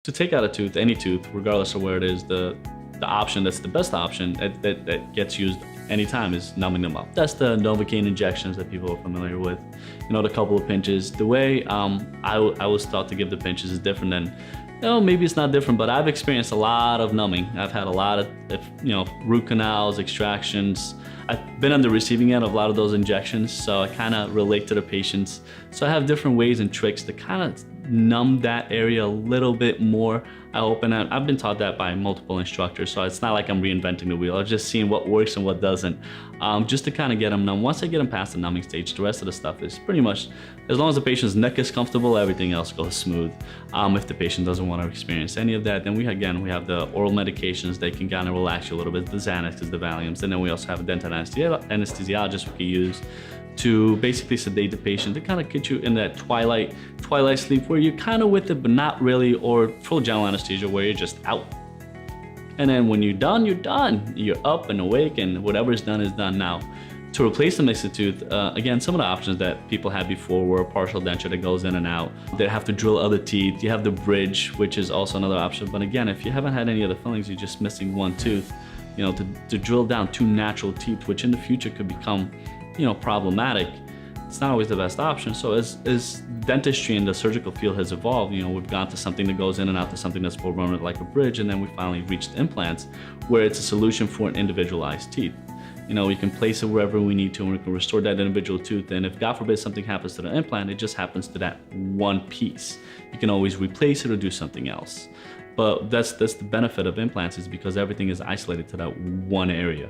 To take out a tooth, any tooth, regardless of where it is, the option that's the best option that gets used anytime is numbing them up. That's the Novocaine injections that people are familiar with. You know, the couple of pinches. The way I was taught to give the pinches is different than, maybe it's not different, but I've experienced a lot of numbing. I've had a lot of, root canals, extractions. I've been on the receiving end of a lot of those injections, so I kind of relate to the patients. So I have different ways and tricks to kind of numb that area a little bit more, I hope. And I've been taught that by multiple instructors, so it's not like I'm reinventing the wheel. I'm just seeing what works and what doesn't, just to kind of get them numb. Once I get them past the numbing stage, the rest of the stuff is pretty much, as long as the patient's neck is comfortable, everything else goes smooth. If the patient doesn't want to experience any of that, then we have the oral medications that can kind of relax you a little bit, the Xanaxes, the Valiums, and then we also have a dental anesthesiologist we can use to basically sedate the patient, to kind of get you in that twilight sleep where you're kind of with it but not really, or full general anesthesia where you're just out. And then when you're done, you're done. You're up and awake, and whatever is done is done. Now, to replace the mixed tooth, again, some of the options that people had before were a partial denture that goes in and out. They have to drill other teeth. You have the bridge, which is also another option. But again, if you haven't had any of the fillings, you're just missing one tooth, to drill down two natural teeth, which in the future could become problematic, it's not always the best option. So as dentistry in the surgical field has evolved, we've gone to something that goes in and out to something that's more permanent like a bridge, and then we finally reached implants, where it's a solution for an individualized teeth. We can place it wherever we need to, and we can restore that individual tooth. And if God forbid something happens to the implant, it just happens to that one piece. You can always replace it or do something else. But that's the benefit of implants, is because everything is isolated to that one area.